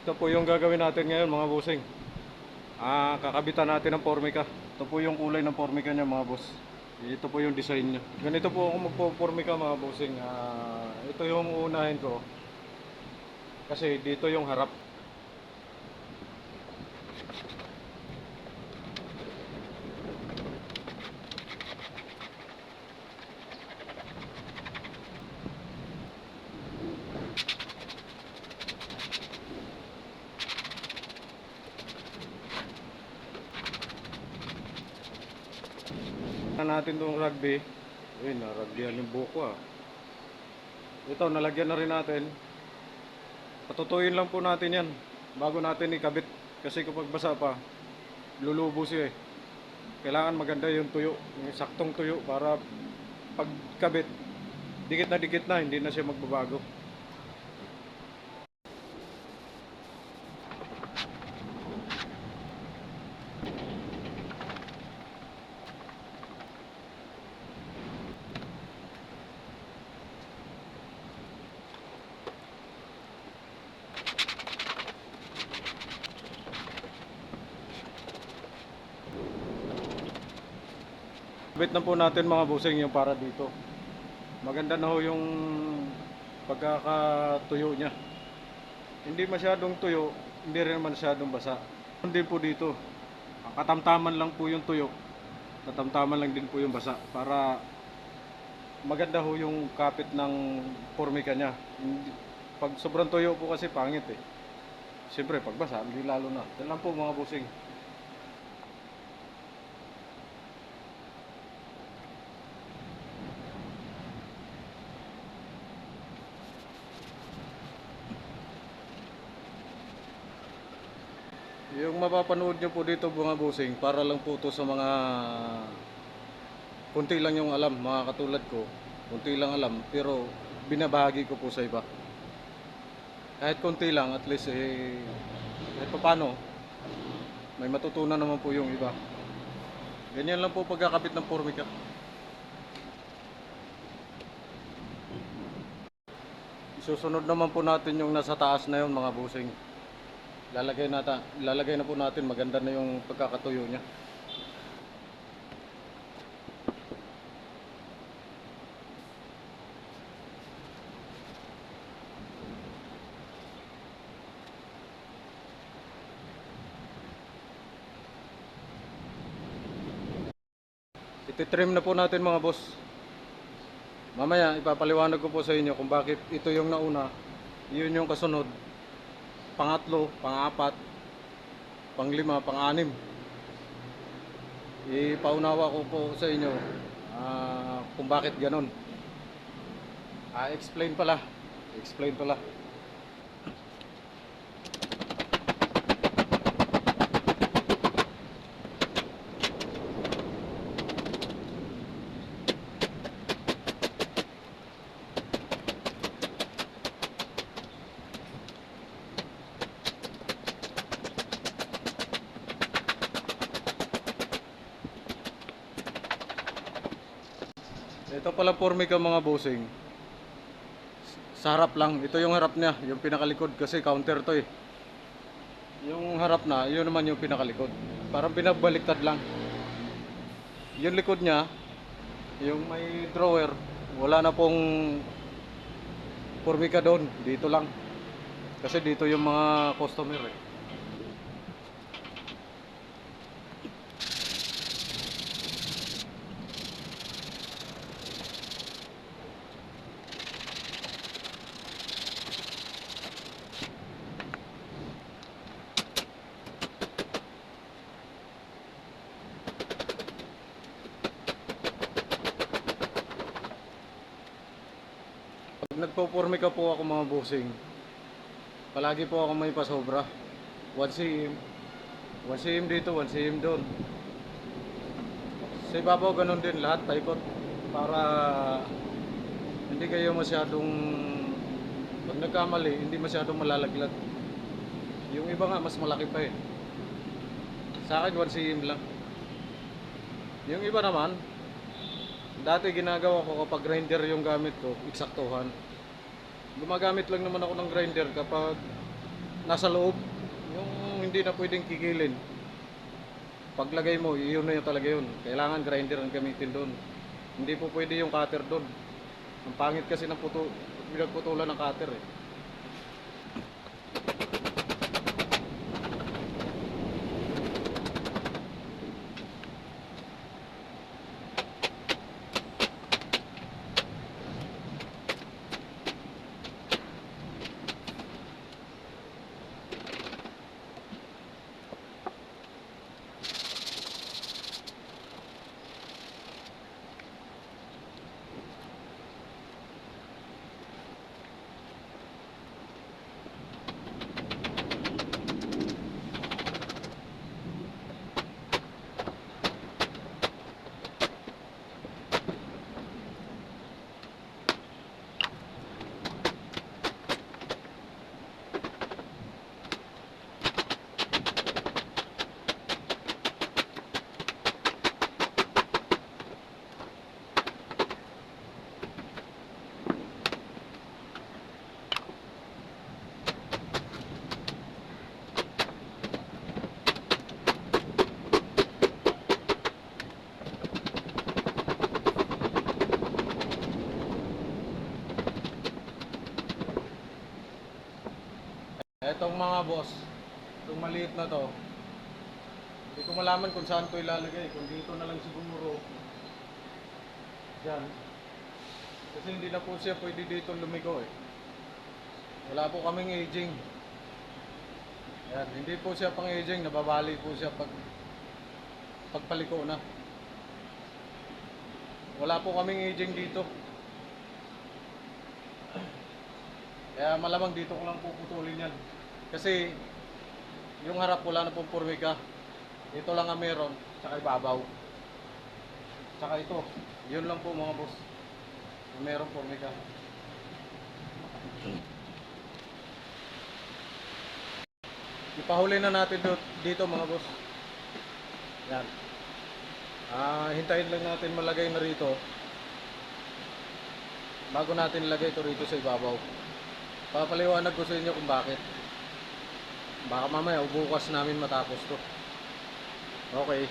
Ito po yung gagawin natin ngayon mga bossing. Kakabitan natin ng formica. Ito po yung kulay ng formica niya mga boss. Ito po yung design niya. Ganito po ako magpo-formica mga bossing. Ito yung uunahin ko. Kasi dito yung harap. Natin itong rugby. Ayun, narugbihan yung buko ah. Ito, nalagyan na rin natin. Patutuyin lang po natin yan bago natin ikabit. Kasi kapag basa pa, lulubo siya eh. Kailangan maganda yung tuyo, yung saktong tuyo para pagkabit, dikit na, hindi na siya magbabago. Kabit na po natin mga busing yung para dito. Maganda na ho yung pagkakatuyo niya. Hindi masyadong tuyo, hindi rin masyadong basa. Hindi po dito. Katamtaman lang po yung tuyo. Katamtaman lang din po yung basa para maganda ho yung kapit ng formika niya. Pag sobrang tuyo po kasi pangit eh. Siyempre pag basa, hindi lalo na. Yan lang po mga busing. Yung mapapanood nyo po dito mga busing, para lang po to sa mga kunti lang yung alam, mga katulad ko. Kunti lang alam, pero binabahagi ko po sa iba. Kahit kunti lang, at least kahit paano, may matutunan naman po yung iba. Ganyan lang po pagkakabit ng formika. Isusunod naman po natin yung nasa taas na yun mga busing. Lalagay na po natin, maganda na yung pagkakatuyo niya. Ititrim na po natin mga boss. Mamaya ipapaliwanag ko po sa inyo kung bakit ito yung nauna, yun yung kasunod, pangatlo, pangapat, panglima, panganim. Ipaunawa ko po sa inyo kung bakit ganon. Explain pala. Explain pala. Ito pala formika mga bossing. Sa harap lang. Ito yung harap niya. Yung pinakalikod kasi counter to eh. Yung harap na, yun naman yung pinakalikod. Parang pinabaliktad lang. Yung likod niya, yung may drawer, wala na pong formika doon. Dito lang. Kasi dito yung mga customer eh. Pag nagpo-formika po ako mga bossing, palagi po ako may pasobra. 1 cm. 1 cm dito, 1 cm doon. Sa ibabaw ganun din lahat, paikot. Para hindi kayo masyadong, pag nagkamali, hindi masyadong malalaglag. Yung iba nga mas malaki pa eh. Sa akin 1 cm lang. Yung iba naman, dati ginagawa ko kapag grinder yung gamit ko, eksaktuhan. Gumagamit lang naman ako ng grinder kapag nasa loob, yung hindi na pwedeng kikilin. Paglagay mo, yun na yun talaga yun. Kailangan grinder ang gamitin doon. Hindi po pwede yung cutter doon. Ang pangit kasi ng pinagputulan ng cutter eh. Etong mga boss, itong maliit na to, hindi ko malaman kung saan ko ilalagay. Kung dito na lang siguro. Diyan. Kasi hindi na po siya pwede dito lumigo eh. Wala po kaming aging. Ayan, hindi po siya pang aging, nababali po siya pagpaliko na. Wala po kaming aging dito. Kaya malamang dito ko lang puputulin yan. Kasi yung harap wala na pong purmika. Ito lang ang meron, tsaka ibabaw. Tsaka ito, yun lang po mga boss. Na meron purmika. Ipahuli na natin dito mga boss. Yan. Hintayin lang natin malagay na rito. Bago natin ilagay ito rito sa ibabaw. Papaliwanag ko sa inyo kung bakit. Baka mamaya bukas namin matapos to. Okay.